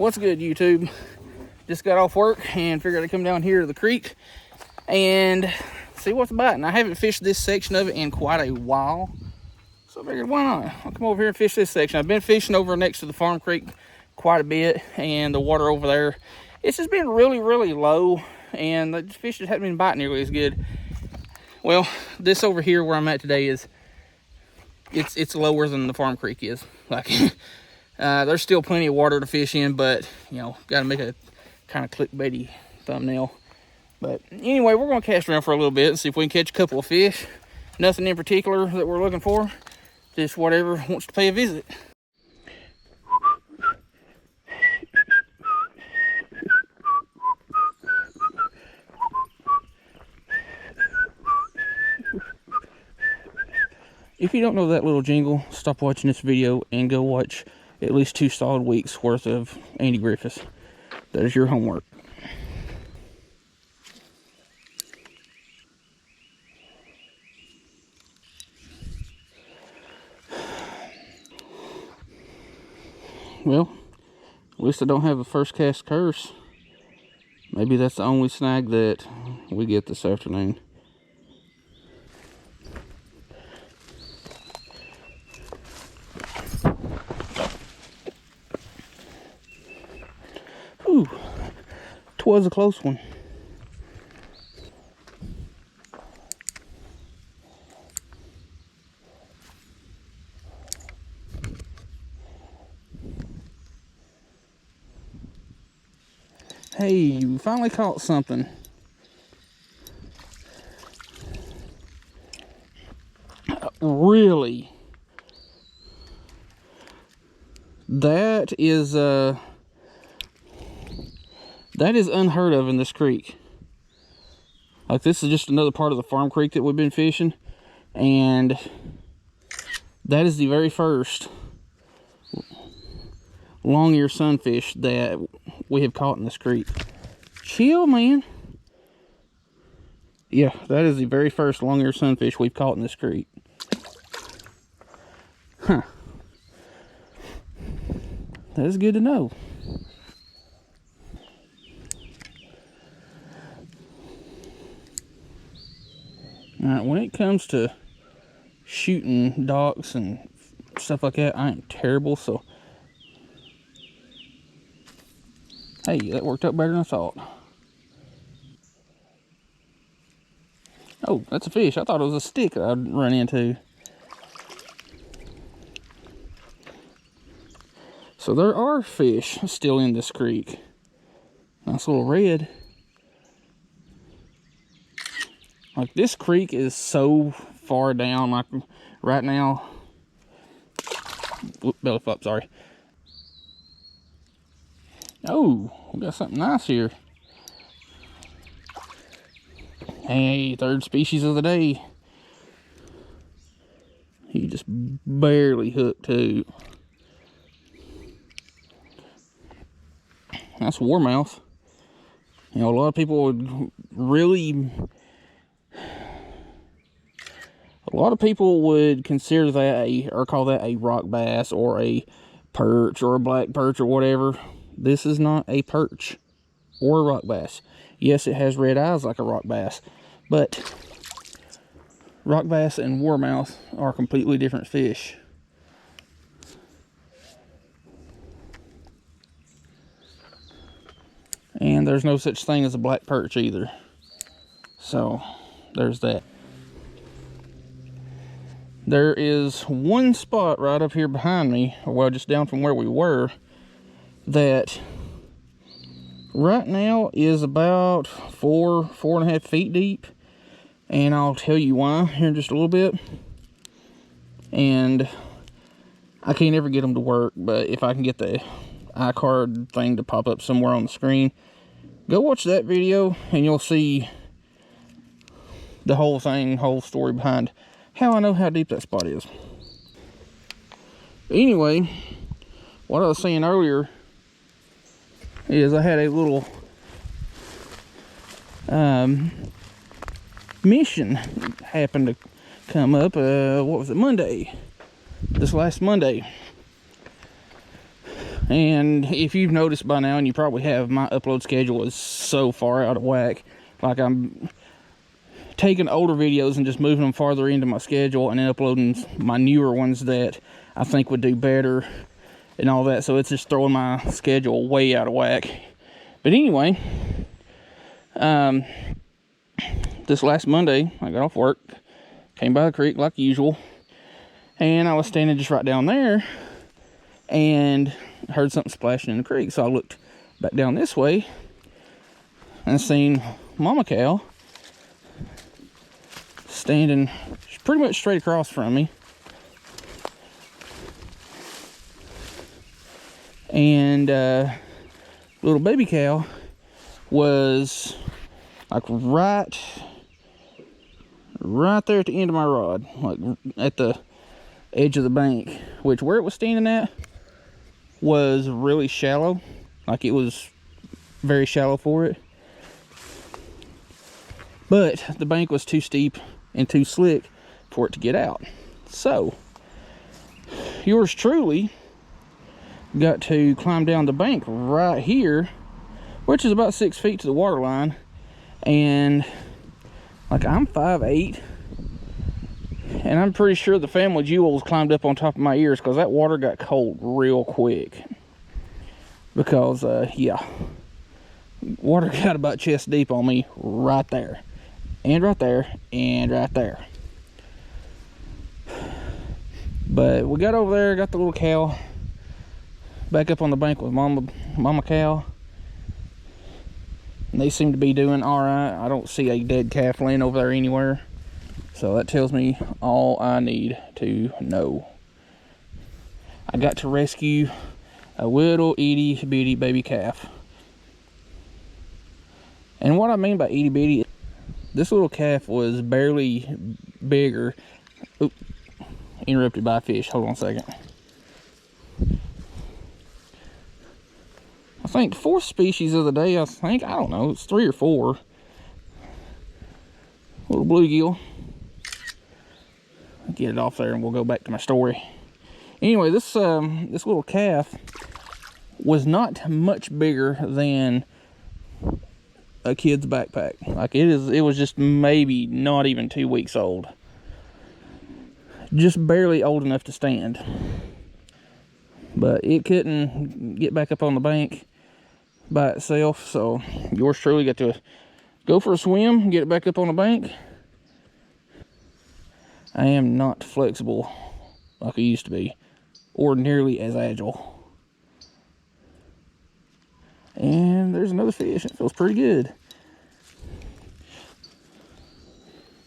What's good, YouTube? Just got off work and figured I'd come down here to the creek and see what's biting. I haven't fished this section of it in quite a while, so I figured why not? I'll come over here and fish this section. I've been fishing over next to the farm creek quite a bit, and the water over there, it's just been really low, and the fish just haven't been biting nearly as good. Well, this over here where I'm at today is it's lower than the farm creek is. Like there's still plenty of water to fish in, but you know, gotta make a kind of clickbaity thumbnail. But anyway, we're gonna cast around for a little bit and see if we can catch a couple of fish. Nothing in particular that we're looking for, just whatever wants to pay a visit. If you don't know that little jingle, stop watching this video and go watch at least 2 solid weeks worth of Andy Griffiths. That is your homework. Well, at least I don't have a first cast curse. Maybe that's the only snag that we get this afternoon. Ooh, 'twas a close one. Hey, we finally caught something. Really? That is unheard of in this creek. Like, this is just another part of the farm creek that we've been fishing, and that is the very first long-ear sunfish that we have caught in this creek. Chill, man. Yeah, that is the very first long-ear sunfish we've caught in this creek. Huh. That is good to know. Alright, when it comes to shooting docks and stuff like that, I am terrible, so hey, that worked out better than I thought. Oh, that's a fish. I thought it was a stick that I'd run into. So there are fish still in this creek. Nice little red. Like, this creek is so far down, like right now. Whoop, belly flop, sorry. Oh, we got something nice here. Hey, third species of the day. He just barely hooked too. That's warmouth. You know, a lot of people would really... A lot of people would consider that or call that a rock bass or a perch or a black perch or whatever. This is not a perch or a rock bass. Yes, it has red eyes like a rock bass, but rock bass and warmouth are completely different fish. And there's no such thing as a black perch either. So, there's that. There is one spot right up here behind me, well, just down from where we were, that right now is about 4.5 feet deep. And I'll tell you why here in just a little bit. And I can't ever get them to work, but if I can get the iCard thing to pop up somewhere on the screen, go watch that video and you'll see the whole story behind how I know how deep that spot is. Anyway, what I was saying earlier is I had a little mission happened to come up, what was it, Monday, this last Monday. And if you've noticed by now, and you probably have, my upload schedule is so far out of whack. Like, I'm taking older videos and just moving them farther into my schedule and then uploading my newer ones that I think would do better and all that. So it's just throwing my schedule way out of whack. But anyway, this last Monday, I got off work, came by the creek like usual, and I was standing just right down there and heard something splashing in the creek. So I looked back down this way and seen mama cow standing pretty much straight across from me. And little baby cow was like right there at the end of my rod, like at the edge of the bank, which where it was standing at was really shallow. Like, it was very shallow for it, but the bank was too steep and too slick for it to get out. So yours truly got to climb down the bank right here, which is about 6 feet to the water line. And like, I'm 5'8", and I'm pretty sure the family jewels climbed up on top of my ears, because that water got cold real quick. Because yeah, water got about chest deep on me right there, and right there, and right there. But we got over there, got the little cow back up on the bank with mama cow, and they seem to be doing all right. I don't see a dead calf laying over there anywhere, so that tells me all I need to know. I got to rescue a little itty bitty baby calf. And what I mean by itty bitty, this little calf was barely bigger. Oop, interrupted by a fish. Hold on a second. I think fourth species of the day, I don't know, it's 3 or 4. Little bluegill. Get it off there and we'll go back to my story. Anyway, this little calf was not much bigger than a kid's backpack. Like, it was just maybe not even 2 weeks old. Just barely old enough to stand. But it couldn't get back up on the bank by itself, so yours truly got to go for a swim, get it back up on the bank. I am not flexible like I used to be, or nearly as agile. And there's another fish. It feels pretty good.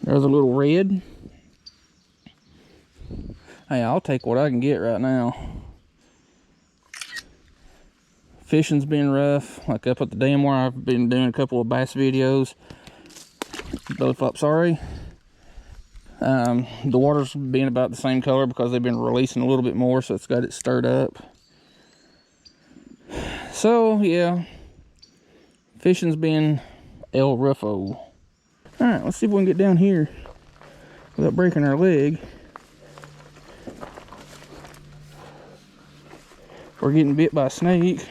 There's a little red. Hey, I'll take what I can get right now. Fishing's been rough. Like up at the dam where I've been doing a couple of bass videos. Both up, sorry. The water's been about the same color because they've been releasing a little bit more, so it's got it stirred up. So yeah, fishing's been El Ruffo. All right, let's see if we can get down here without breaking our leg. We're getting bit by a snake,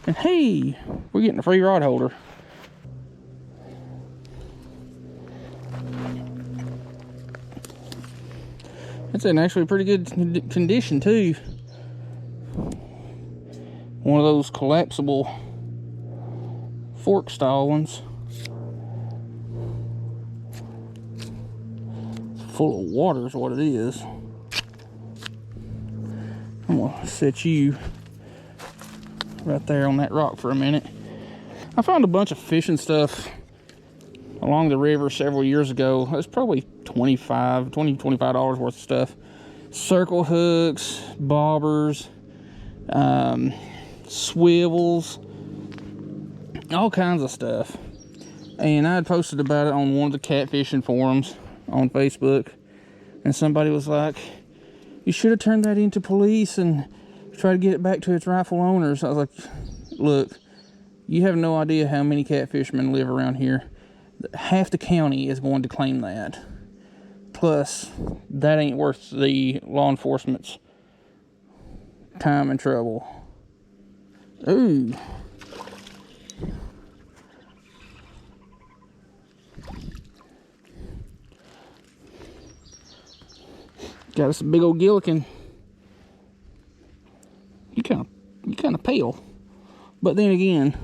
and hey, we're getting a free rod holder. It's in actually pretty good condition too. One of those collapsible fork style ones. It's full of water is what it is. I'm gonna set you right there on that rock for a minute. I found a bunch of fishing stuff along the river several years ago. It was probably $25 worth of stuff. Circle hooks, bobbers, swivels, all kinds of stuff. And I had posted about it on one of the catfishing forums on Facebook, and somebody was like, you should have turned that into police and tried to get it back to its rightful owners. I was like, look, you have no idea how many catfishermen live around here. Half the county is going to claim that. Plus, that ain't worth the law enforcement's time and trouble. Ooh. Got us a big old gillikin. You kind of pale. But then again,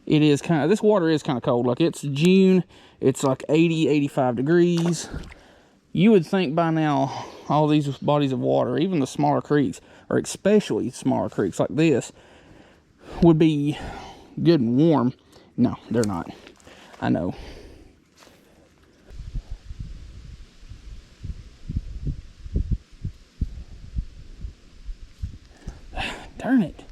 it is kind of, this water is kind of cold. Like, it's June, it's like 80, 85 degrees. You would think by now, all these bodies of water, even the smaller creeks, or especially smaller creeks like this, would be good and warm. No, they're not. I know. Darn it.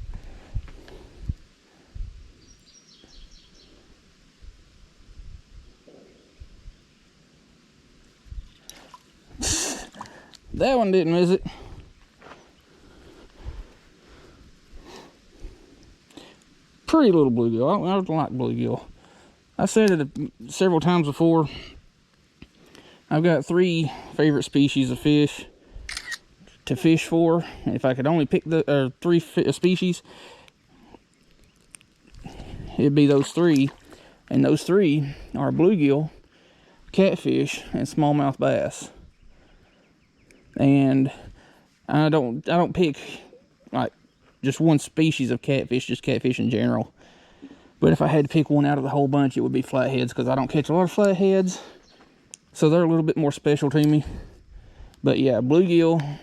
That one didn't miss it. Pretty little bluegill. I don't like bluegill. I said it several times before. I've got 3 favorite species of fish to fish for. If I could only pick the 3 species, it'd be those 3. And those 3 are bluegill, catfish, and smallmouth bass. And I don't pick like just one species of catfish, just catfish in general. But if I had to pick one out of the whole bunch, it would be flatheads, because I don't catch a lot of flatheads, so they're a little bit more special to me. But yeah, bluegill,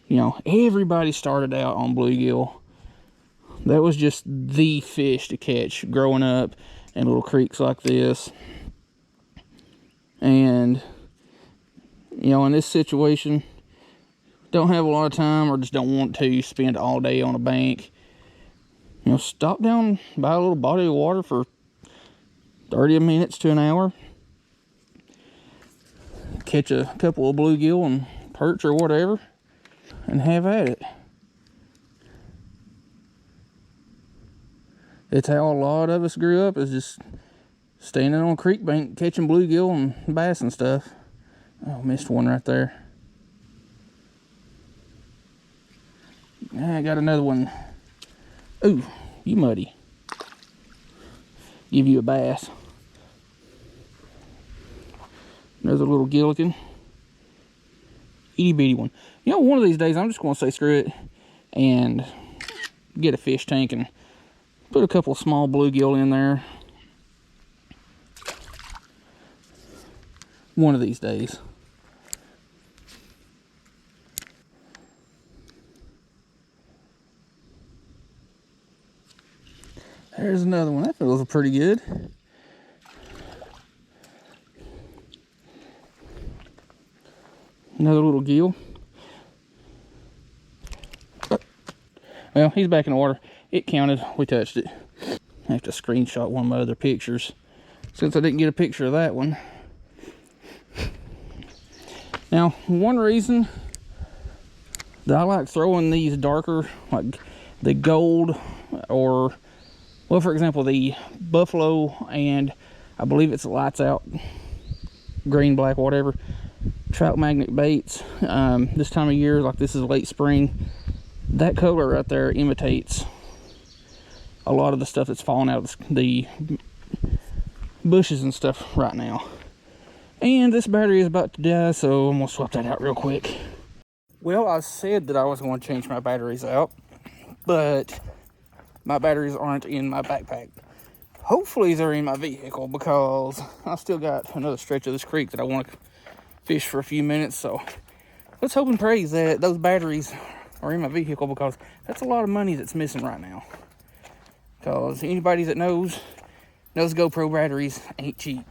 you know, everybody started out on bluegill. That was just the fish to catch growing up in little creeks like this. And, you know, in this situation, don't have a lot of time or just don't want to spend all day on a bank, you know, stop down by a little body of water for 30 minutes to an hour, catch a couple of bluegill and perch or whatever, and have at it. It's how a lot of us grew up, is just standing on a creek bank catching bluegill and bass and stuff. Oh, missed one right there. I got another one. Ooh, you muddy. Give you a bass. Another little gillikin. Itty bitty one. You know, one of these days I'm just going to say screw it and get a fish tank and put a couple of small bluegill in there. One of these days. There's another one. That feels pretty good. Another little gill. Well, he's back in the water. It counted. We touched it. I have to screenshot one of my other pictures, since I didn't get a picture of that one. Now, one reason that I like throwing these darker, like the gold, or, well, for example, the buffalo, and I believe it's lights out green, black, whatever, trout magnet baits, this time of year, like this is late spring, that color right there imitates a lot of the stuff that's falling out of the bushes and stuff right now. And this battery is about to die, so I'm gonna swap that out real quick. Well, I said that I was going to change my batteries out, but my batteries aren't in my backpack. Hopefully they're in my vehicle, because I still got another stretch of this creek that I want to fish for a few minutes. So let's hope and pray that those batteries are in my vehicle, because that's a lot of money that's missing right now. Because anybody that knows GoPro batteries ain't cheap.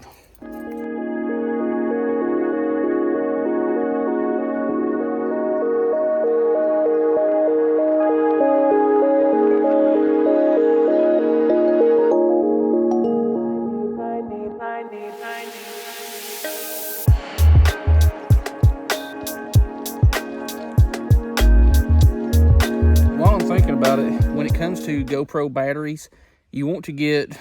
About it, when it comes to GoPro batteries, you want to get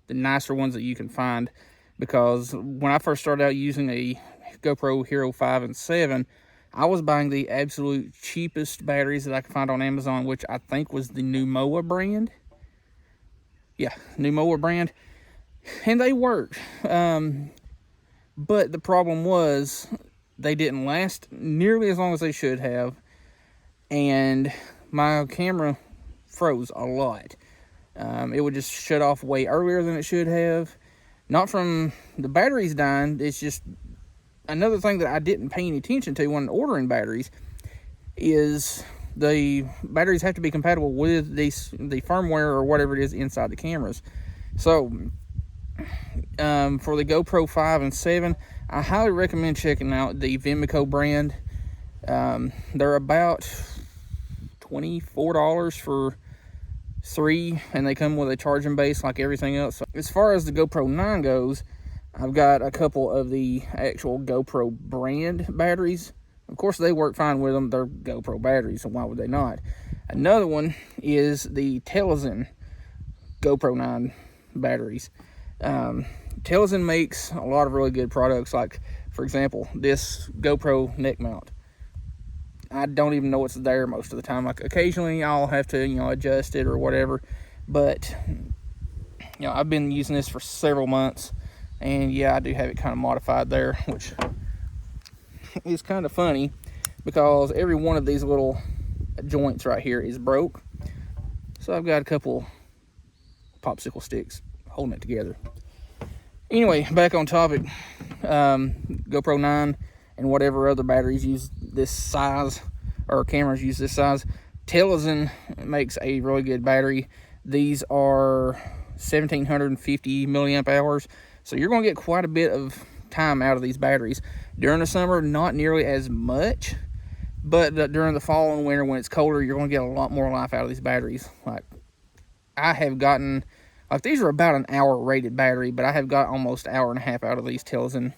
the nicer ones that you can find, because when I first started out using a GoPro Hero 5 and 7, I was buying the absolute cheapest batteries that I could find on Amazon, which I think was the Numoa brand. Yeah, Numoa brand. And they worked. But the problem was they didn't last nearly as long as they should have. And my camera froze a lot. It would just shut off way earlier than it should have. Not from the batteries dying, it's just another thing that I didn't pay any attention to when ordering batteries is the batteries have to be compatible with the firmware or whatever it is inside the cameras. So for the GoPro 5 and 7, I highly recommend checking out the Vimico brand. They're about $24 for 3, and they come with a charging base like everything else. So as far as the GoPro 9 goes, I've got a couple of the actual GoPro brand batteries. Of course, they work fine with them. They're GoPro batteries, so why would they not? Another one is the Tellin GoPro 9 batteries. Tellin makes a lot of really good products, like, for example, this GoPro neck mount. I don't even know what's there most of the time. Like, occasionally I'll have to, adjust it or whatever. But, I've been using this for several months. And, yeah, I do have it kind of modified there, which is kind of funny because every one of these little joints right here is broke. So I've got a couple popsicle sticks holding it together. Anyway, back on topic. GoPro 9 and whatever other batteries use this size, or cameras use this size. Tellin makes a really good battery. These are 1750 milliamp hours, so you're going to get quite a bit of time out of these batteries. During the summer, not nearly as much, but during the fall and winter when it's colder, you're going to get a lot more life out of these batteries. Like, I have gotten, like, these are about an hour rated battery, but I have got almost an hour and a half out of these Tellin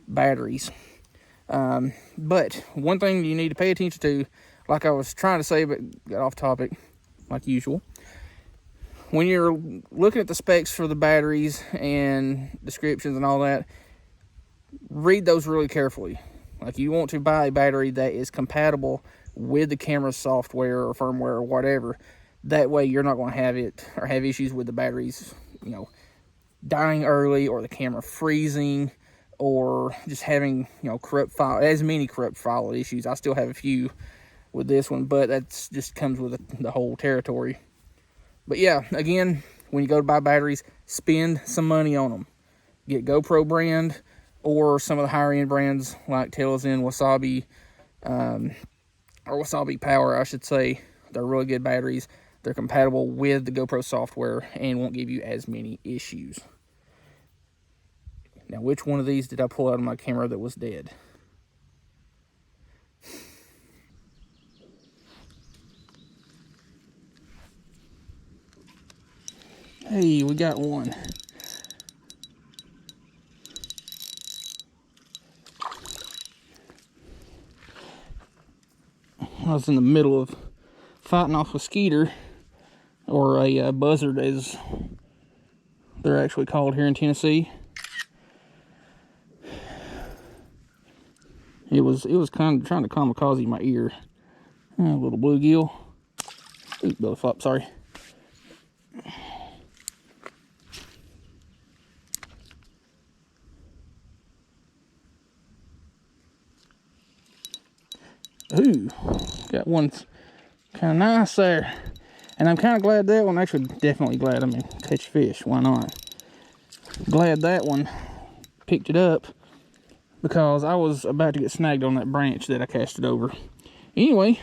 batteries. But one thing you need to pay attention to, like I was trying to say but got off topic like usual, when you're looking at the specs for the batteries and descriptions and all that, read those really carefully. Like, you want to buy a battery that is compatible with the camera's software or firmware or whatever. That way you're not going to have it or have issues with the batteries, dying early, or the camera freezing, or just having, corrupt file, as many corrupt file issues. I still have a few with this one, but that's just comes with the whole territory. But yeah, again, when you go to buy batteries, spend some money on them. Get GoPro brand, or some of the higher end brands like Tellin, Wasabi, or Wasabi Power, I should say. They're really good batteries. They're compatible with the GoPro software and won't give you as many issues. Now, which one of these did I pull out of my camera that was dead? Hey, we got one. I was in the middle of fighting off a skeeter, or a buzzard as they're actually called here in Tennessee. It was kind of trying to kamikaze my ear. A little bluegill. Ooh, belly flop, sorry. Ooh, got one kind of nice there. And I'm kind of glad that one, actually definitely glad, catch fish, why not? Glad that one picked it up, because I was about to get snagged on that branch that I cast it over. Anyway,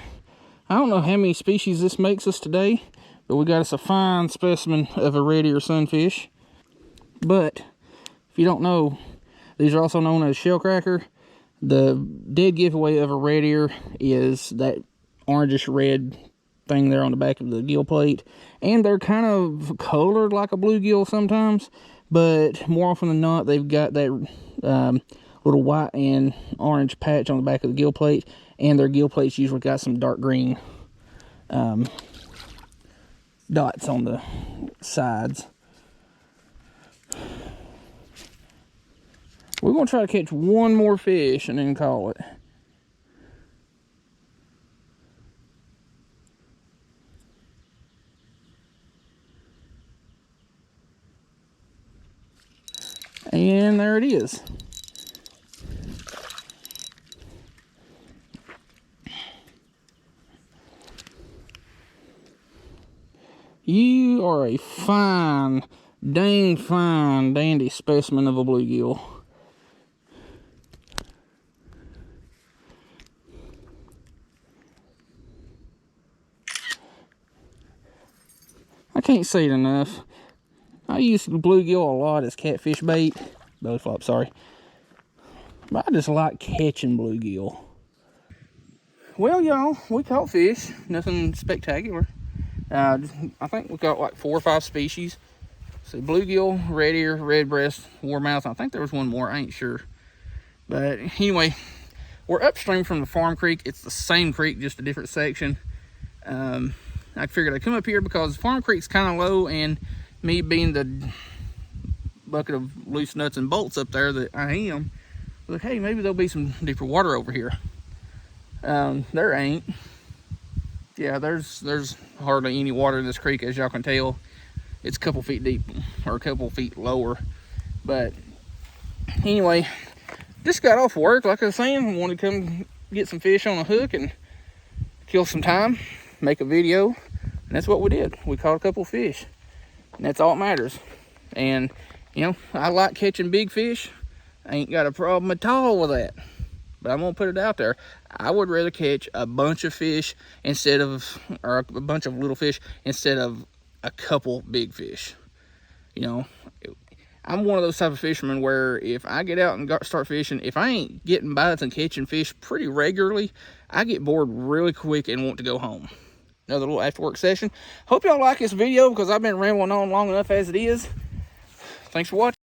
I don't know how many species this makes us today, but we got us a fine specimen of a red ear sunfish. But if you don't know, these are also known as shellcracker. The dead giveaway of a red ear is that orangish red thing there on the back of the gill plate. And they're kind of colored like a bluegill sometimes, but more often than not, they've got that little white and orange patch on the back of the gill plate, and their gill plates usually got some dark green dots on the sides. We're going to try to catch one more fish and then call it. And there it is. You are a fine, dang fine, dandy specimen of a bluegill. I can't say it enough. I use bluegill a lot as catfish bait. Belly flop, sorry. But I just like catching bluegill. Well, y'all, we caught fish. Nothing spectacular. I think we caught like 4 or 5 species. So bluegill, red ear, red breast, warmouth. I think there was one more. I ain't sure. But anyway, we're upstream from the farm creek. It's the same creek, just a different section. I figured I'd come up here because farm creek's kind of low, and me being the bucket of loose nuts and bolts up there that I am, like, hey, maybe there'll be some deeper water over here. There ain't. Yeah, there's hardly any water in this creek, as y'all can tell. It's a couple feet deep, or a couple feet lower. But anyway, just got off work, like I was saying. Wanted to come get some fish on a hook and kill some time, make a video, and that's what we did. We caught a couple fish, and that's all that matters. And you know, I like catching big fish. I ain't got a problem at all with that. But I'm gonna put it out there. I would rather catch a bunch of fish or a bunch of little fish instead of a couple big fish. You know, I'm one of those type of fishermen where if I get out and start fishing, if I ain't getting bites and catching fish pretty regularly, I get bored really quick and want to go home. Another little after work session. Hope y'all like this video because I've been rambling on long enough as it is. Thanks for watching.